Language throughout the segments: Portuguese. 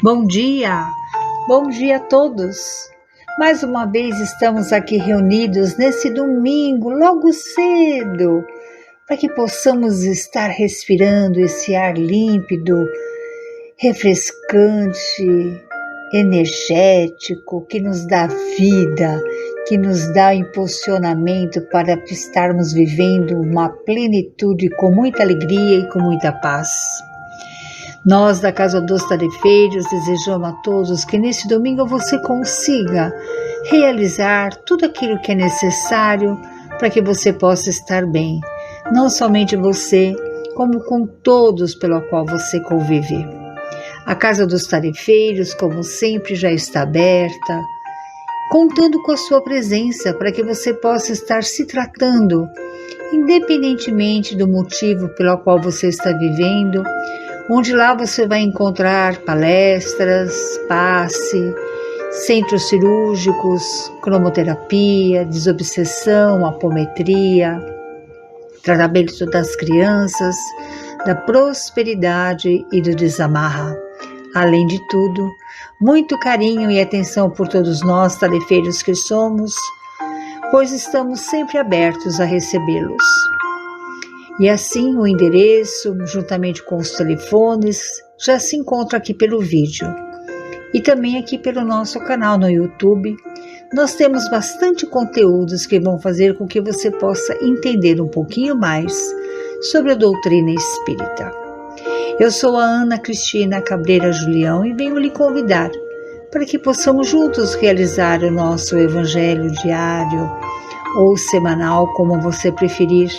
Bom dia a todos. Mais uma vez estamos aqui reunidos nesse domingo, logo cedo, para que possamos estar respirando esse ar límpido, refrescante, energético, que nos dá vida, que nos dá impulsionamento para estarmos vivendo uma plenitude com muita alegria e com muita paz. Nós da Casa dos Tarefeiros desejamos a todos que nesse domingo você consiga realizar tudo aquilo que é necessário para que você possa estar bem. Não somente você, como com todos pelo qual você convive. A Casa dos Tarefeiros, como sempre, já está aberta, contando com a sua presença para que você possa estar se tratando, independentemente do motivo pelo qual você está vivendo, onde lá você vai encontrar palestras, passe, centros cirúrgicos, cromoterapia, desobsessão, apometria, tratamento das crianças, da prosperidade e do desamarra. Além de tudo, muito carinho e atenção por todos nós, tarefeiros que somos, pois estamos sempre abertos a recebê-los. E assim o endereço, juntamente com os telefones, já se encontra aqui pelo vídeo. E também aqui pelo nosso canal no YouTube, nós temos bastante conteúdos que vão fazer com que você possa entender um pouquinho mais sobre a doutrina espírita. Eu sou a Ana Cristina Cabreira Julião e venho lhe convidar para que possamos juntos realizar o nosso evangelho diário ou semanal, como você preferir,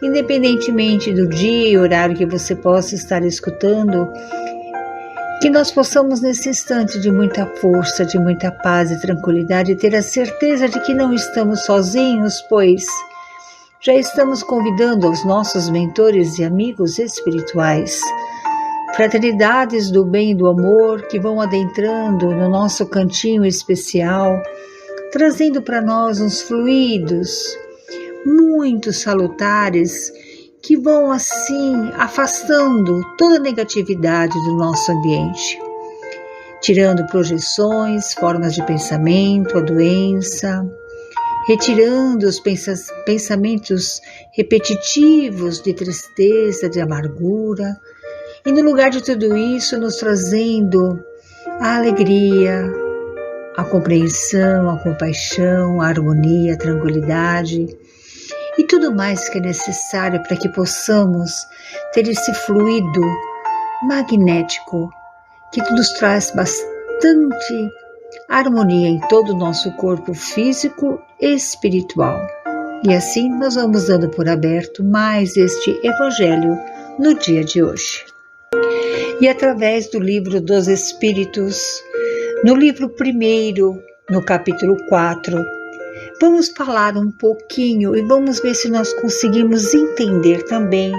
independentemente do dia e horário que você possa estar escutando, que nós possamos nesse instante de muita força, de muita paz e tranquilidade ter a certeza de que não estamos sozinhos, pois já estamos convidando aos nossos mentores e amigos espirituais, fraternidades do bem e do amor que vão adentrando no nosso cantinho especial, trazendo para nós uns fluidos muito salutares que vão assim afastando toda a negatividade do nosso ambiente, tirando projeções, formas de pensamento, a doença, retirando os pensamentos repetitivos de tristeza, de amargura, e no lugar de tudo isso nos trazendo a alegria, a compreensão, a compaixão, a harmonia, a tranquilidade e tudo mais que é necessário para que possamos ter esse fluido magnético que nos traz bastante harmonia em todo o nosso corpo físico e espiritual. E assim nós vamos dando por aberto mais este evangelho no dia de hoje. E através do livro dos Espíritos, no livro 1, no capítulo 4, vamos falar um pouquinho e vamos ver se nós conseguimos entender também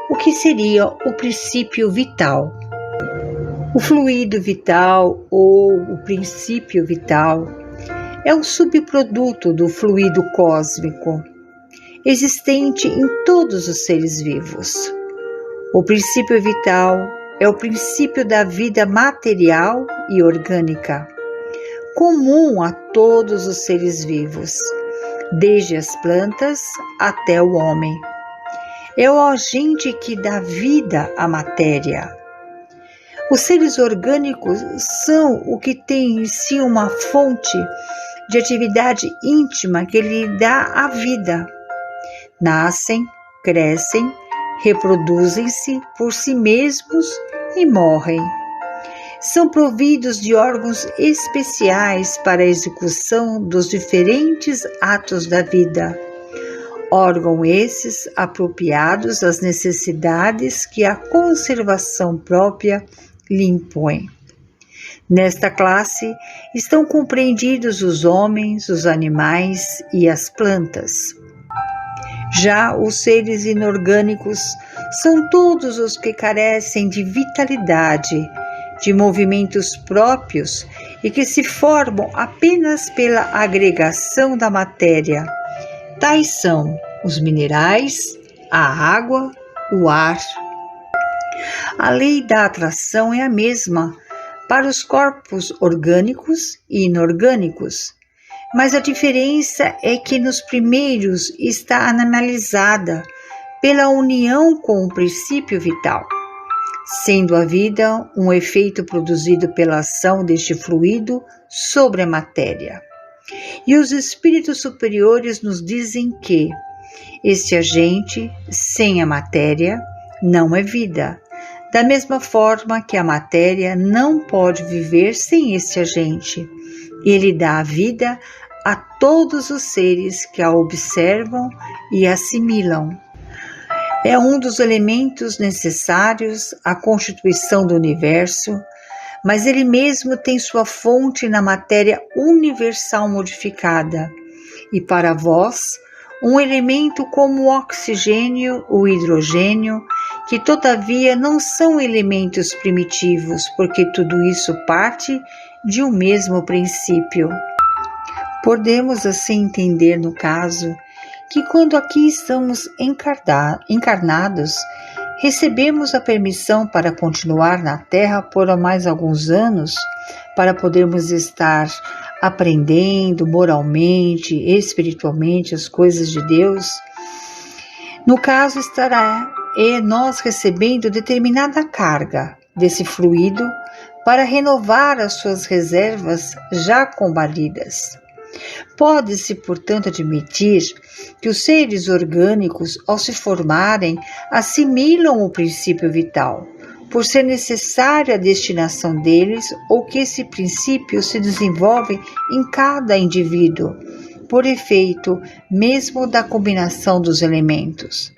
o que seria o princípio vital. O fluido vital ou o princípio vital é um subproduto do fluido cósmico, existente em todos os seres vivos. O princípio vital é o princípio da vida material e orgânica, comum a todos os seres vivos, desde as plantas até o homem. É o agente que dá vida à matéria. Os seres orgânicos são o que tem em si uma fonte de atividade íntima que lhe dá a vida. Nascem, crescem, reproduzem-se por si mesmos e morrem. São providos de órgãos especiais para a execução dos diferentes atos da vida. Órgãos esses apropriados às necessidades que a conservação própria lhe impõe. Nesta classe estão compreendidos os homens, os animais e as plantas. Já os seres inorgânicos são todos os que carecem de vitalidade, de movimentos próprios e que se formam apenas pela agregação da matéria. Tais são os minerais, a água, o ar. A lei da atração é a mesma para os corpos orgânicos e inorgânicos. Mas a diferença é que nos primeiros está analisada pela união com o princípio vital, sendo a vida um efeito produzido pela ação deste fluido sobre a matéria. E os espíritos superiores nos dizem que este agente, sem a matéria, não é vida, da mesma forma que a matéria não pode viver sem este agente. Ele dá a vida a todos os seres que a observam e assimilam. É um dos elementos necessários à constituição do universo, mas ele mesmo tem sua fonte na matéria universal modificada. E para vós, um elemento como o oxigênio, o hidrogênio, que todavia não são elementos primitivos, porque tudo isso parte de um mesmo princípio. Podemos assim entender, no caso, que quando aqui estamos encarnados, recebemos a permissão para continuar na Terra por mais alguns anos, para podermos estar aprendendo moralmente, espiritualmente as coisas de Deus. No caso, estará nós recebendo determinada carga desse fluido para renovar as suas reservas já combalidas. Pode-se, portanto, admitir que os seres orgânicos, ao se formarem, assimilam o princípio vital, por ser necessária a destinação deles, ou que esse princípio se desenvolve em cada indivíduo, por efeito mesmo da combinação dos elementos.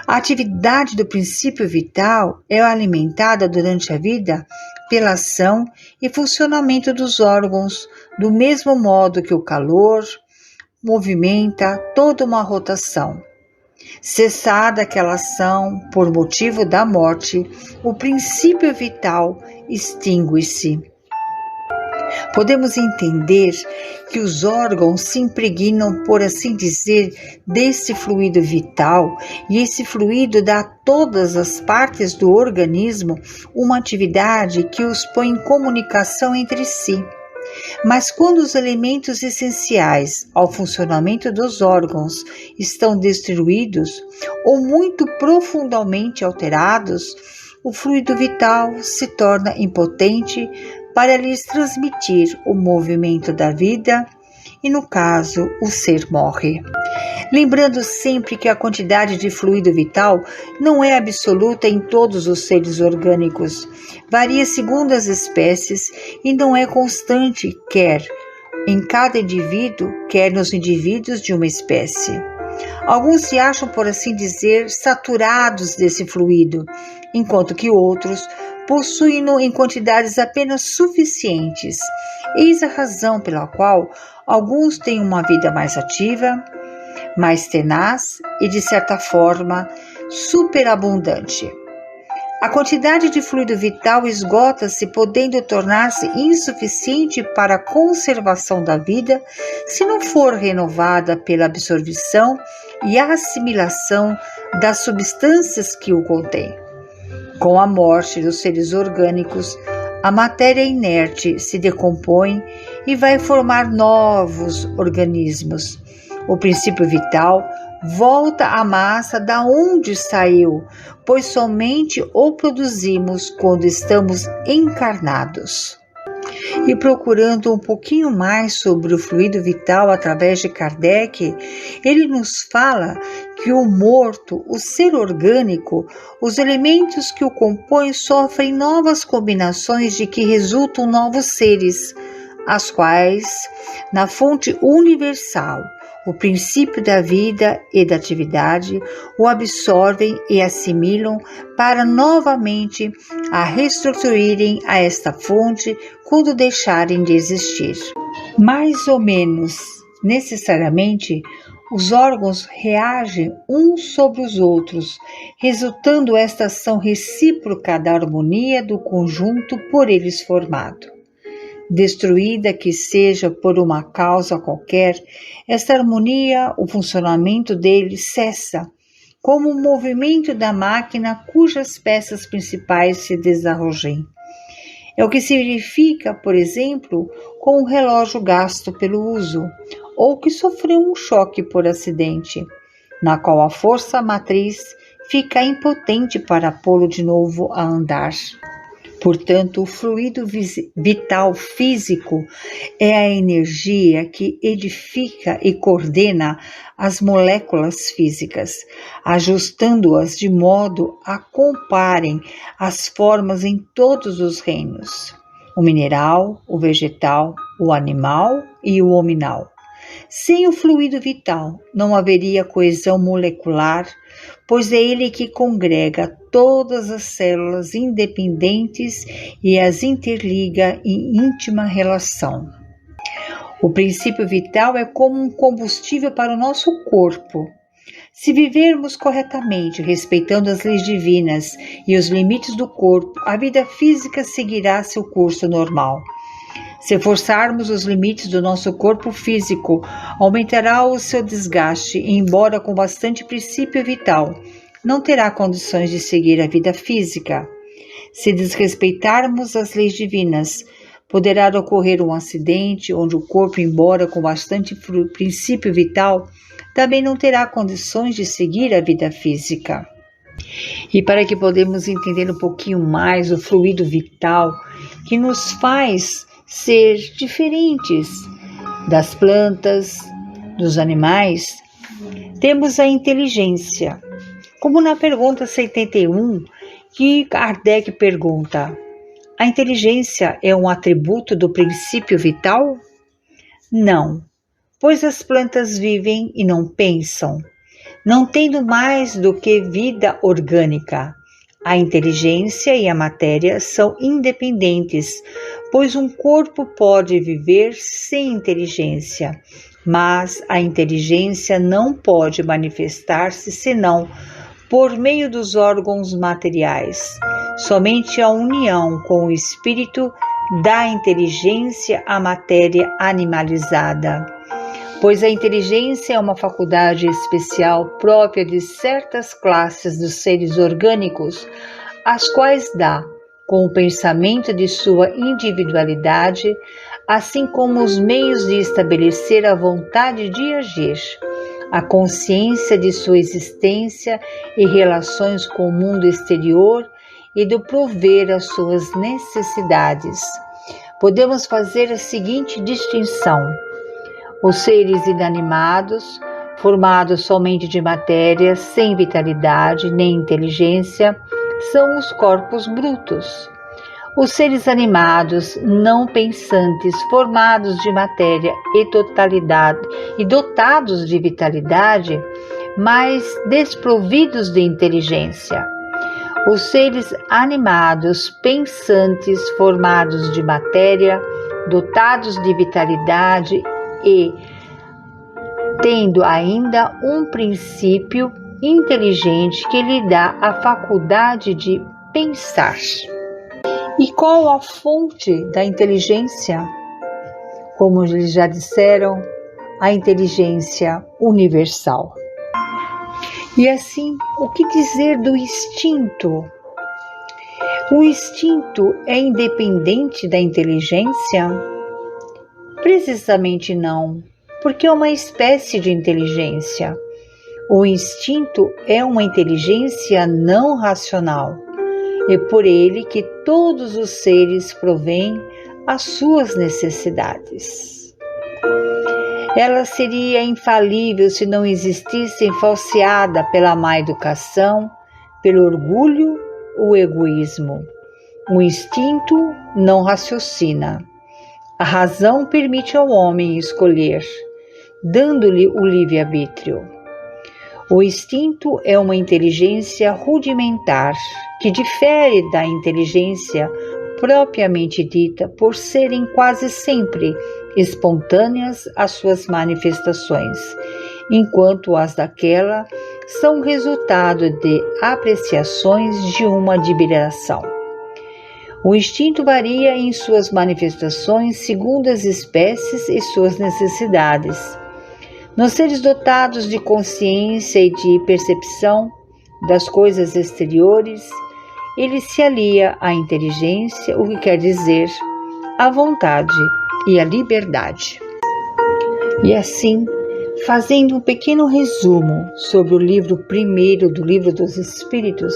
A atividade do princípio vital é alimentada durante a vida pela ação e funcionamento dos órgãos, do mesmo modo que o calor movimenta toda uma rotação. Cessada aquela ação por motivo da morte, o princípio vital extingue-se. Podemos entender que os órgãos se impregnam, por assim dizer, desse fluido vital, e esse fluido dá a todas as partes do organismo uma atividade que os põe em comunicação entre si. Mas quando os elementos essenciais ao funcionamento dos órgãos estão destruídos ou muito profundamente alterados, o fluido vital se torna impotente para lhes transmitir o movimento da vida e, no caso, o ser morre. Lembrando sempre que a quantidade de fluido vital não é absoluta em todos os seres orgânicos, varia segundo as espécies e não é constante, quer em cada indivíduo, quer nos indivíduos de uma espécie. Alguns se acham, por assim dizer, saturados desse fluido, enquanto que outros possuem-no em quantidades apenas suficientes. Eis a razão pela qual alguns têm uma vida mais ativa, mais tenaz e, de certa forma, superabundante. A quantidade de fluido vital esgota-se, podendo tornar-se insuficiente para a conservação da vida se não for renovada pela absorção e assimilação das substâncias que o contêm. Com a morte dos seres orgânicos, a matéria inerte se decompõe e vai formar novos organismos. O princípio vital volta à massa da onde saiu, pois somente o produzimos quando estamos encarnados. E procurando um pouquinho mais sobre o fluido vital através de Kardec, ele nos fala que o morto, o ser orgânico, os elementos que o compõem sofrem novas combinações de que resultam novos seres, as quais, na fonte universal, o princípio da vida e da atividade, o absorvem e assimilam para novamente a reestruturarem a esta fonte quando deixarem de existir. Mais ou menos necessariamente, os órgãos reagem uns sobre os outros, resultando esta ação recíproca da harmonia do conjunto por eles formado. Destruída que seja por uma causa qualquer, esta harmonia, o funcionamento dele cessa, como o movimento da máquina cujas peças principais se desarrojem. É o que se verifica, por exemplo, com um relógio gasto pelo uso, ou que sofreu um choque por acidente, na qual a força matriz fica impotente para pô-lo de novo a andar. Portanto, o fluido vital físico é a energia que edifica e coordena as moléculas físicas, ajustando-as de modo a comparem as formas em todos os reinos: o mineral, o vegetal, o animal e o hominal. Sem o fluido vital, não haveria coesão molecular, pois é ele que congrega todas as células independentes e as interliga em íntima relação. O princípio vital é como um combustível para o nosso corpo. Se vivermos corretamente, respeitando as leis divinas e os limites do corpo, a vida física seguirá seu curso normal. Se forçarmos os limites do nosso corpo físico, aumentará o seu desgaste e, embora com bastante princípio vital, não terá condições de seguir a vida física. Se desrespeitarmos as leis divinas, poderá ocorrer um acidente onde o corpo, embora com bastante princípio vital, também não terá condições de seguir a vida física. E para que podemos entender um pouquinho mais o fluido vital que nos faz ser diferentes das plantas, dos animais, temos a inteligência. Como na pergunta 71, que Kardec pergunta: a inteligência é um atributo do princípio vital? Não, pois as plantas vivem e não pensam, não tendo mais do que vida orgânica. A inteligência e a matéria são independentes, pois um corpo pode viver sem inteligência, mas a inteligência não pode manifestar-se senão por meio dos órgãos materiais. Somente a união com o espírito dá inteligência à matéria animalizada, pois a inteligência é uma faculdade especial própria de certas classes dos seres orgânicos, as quais dá, com o pensamento de sua individualidade, assim como os meios de estabelecer a vontade de agir, a consciência de sua existência e relações com o mundo exterior e do prover as suas necessidades. Podemos fazer a seguinte distinção: os seres inanimados, formados somente de matéria, sem vitalidade nem inteligência, são os corpos brutos. Os seres animados, não pensantes, formados de matéria e totalidade e dotados de vitalidade, mas desprovidos de inteligência. Os seres animados, pensantes, formados de matéria, dotados de vitalidade e tendo ainda um princípio inteligente que lhe dá a faculdade de pensar. E qual a fonte da inteligência? Como eles já disseram, a inteligência universal. E assim, o que dizer do instinto? O instinto é independente da inteligência? Precisamente não, porque é uma espécie de inteligência. O instinto é uma inteligência não racional. É por ele que todos os seres provêm as suas necessidades. Ela seria infalível se não existisse falseada pela má educação, pelo orgulho ou egoísmo. O instinto não raciocina. A razão permite ao homem escolher, dando-lhe o livre-arbítrio. O instinto é uma inteligência rudimentar, que difere da inteligência propriamente dita por serem quase sempre espontâneas as suas manifestações, enquanto as daquela são resultado de apreciações de uma deliberação. O instinto varia em suas manifestações segundo as espécies e suas necessidades. Nos seres dotados de consciência e de percepção das coisas exteriores, ele se alia à inteligência, o que quer dizer à vontade e à liberdade. E assim, fazendo um pequeno resumo sobre o livro primeiro do Livro dos Espíritos,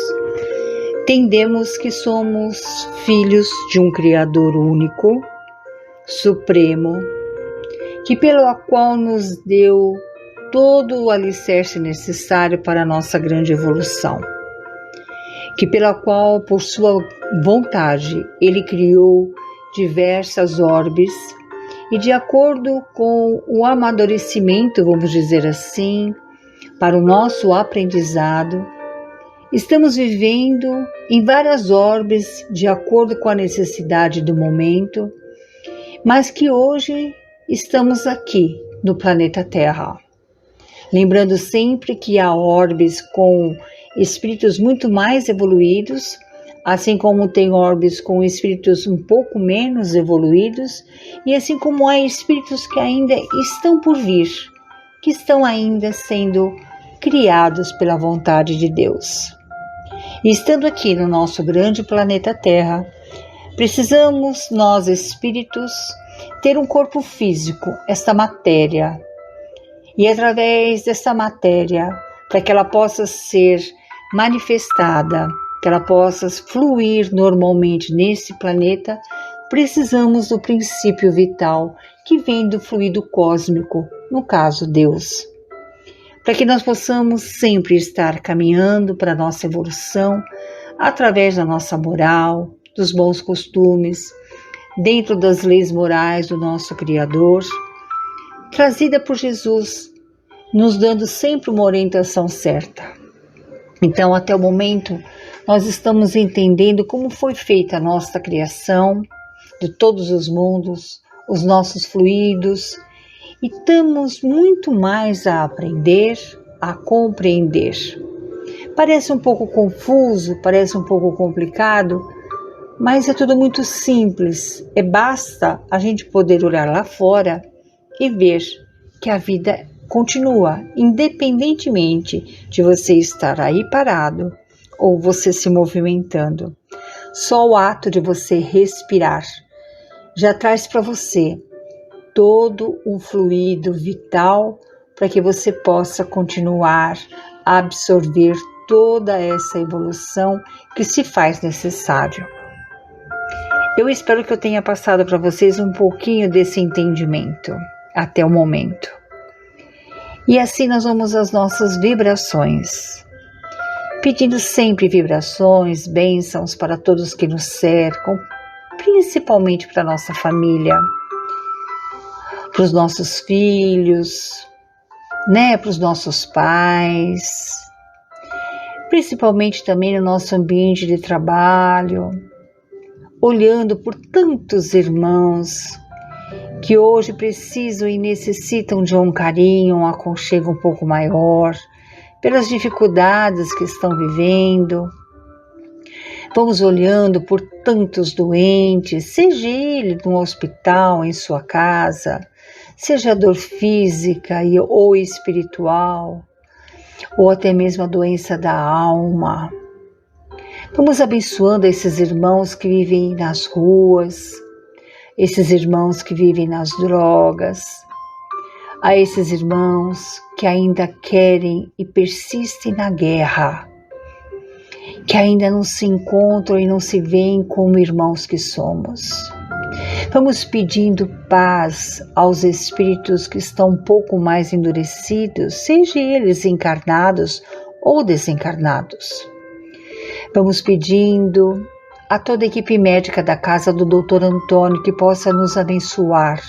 entendemos que somos filhos de um Criador único, supremo, que pelo qual nos deu todo o alicerce necessário para a nossa grande evolução, que pela qual, por sua vontade, ele criou diversas orbes e, de acordo com o amadurecimento, vamos dizer assim, para o nosso aprendizado, estamos vivendo em várias orbes de acordo com a necessidade do momento, mas que hoje estamos aqui no planeta Terra. Lembrando sempre que há orbes com espíritos muito mais evoluídos, assim como tem orbes com espíritos um pouco menos evoluídos, e assim como há espíritos que ainda estão por vir, que estão ainda sendo criados pela vontade de Deus. E estando aqui no nosso grande planeta Terra, precisamos, nós espíritos, ter um corpo físico, esta matéria. E através dessa matéria, para que ela possa ser manifestada, que ela possa fluir normalmente nesse planeta, precisamos do princípio vital que vem do fluido cósmico, no caso Deus. Para que nós possamos sempre estar caminhando para a nossa evolução, através da nossa moral, dos bons costumes, dentro das leis morais do nosso Criador, trazida por Jesus, nos dando sempre uma orientação certa. Então, até o momento, nós estamos entendendo como foi feita a nossa criação, de todos os mundos, os nossos fluidos, e estamos muito mais a aprender, a compreender. Parece um pouco confuso, parece um pouco complicado, mas é tudo muito simples. Basta a gente poder olhar lá fora e ver que a vida continua, independentemente de você estar aí parado ou você se movimentando. Só o ato de você respirar já traz para você todo um fluido vital para que você possa continuar a absorver toda essa evolução que se faz necessário. Eu espero que eu tenha passado para vocês um pouquinho desse entendimento até o momento. E assim nós vamos às nossas vibrações, pedindo sempre vibrações, bênçãos para todos que nos cercam, principalmente para a nossa família, para os nossos filhos, para os nossos pais, principalmente também no nosso ambiente de trabalho, olhando por tantos irmãos que hoje precisam e necessitam de um carinho, um aconchego um pouco maior, pelas dificuldades que estão vivendo. Vamos olhando por tantos doentes, seja ele no hospital, em sua casa, seja a dor física ou espiritual, ou até mesmo a doença da alma. Vamos abençoando esses irmãos que vivem nas ruas, esses irmãos que vivem nas drogas, a esses irmãos que ainda querem e persistem na guerra, que ainda não se encontram e não se veem como irmãos que somos. Vamos pedindo paz aos espíritos que estão um pouco mais endurecidos, seja eles encarnados ou desencarnados. Vamos pedindo a toda a equipe médica da casa do Dr. Antônio que possa nos abençoar,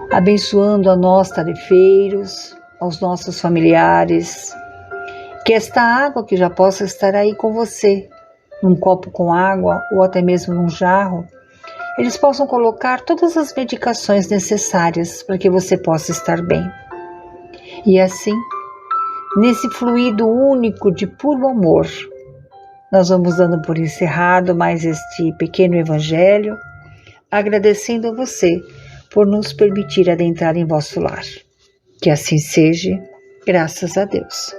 abençoando a nós tarefeiros, aos nossos familiares, que esta água que já possa estar aí com você, num copo com água ou até mesmo num jarro, eles possam colocar todas as medicações necessárias para que você possa estar bem. E assim, nesse fluido único de puro amor, nós vamos dando por encerrado mais este pequeno evangelho, agradecendo a você por nos permitir adentrar em vosso lar. Que assim seja, graças a Deus.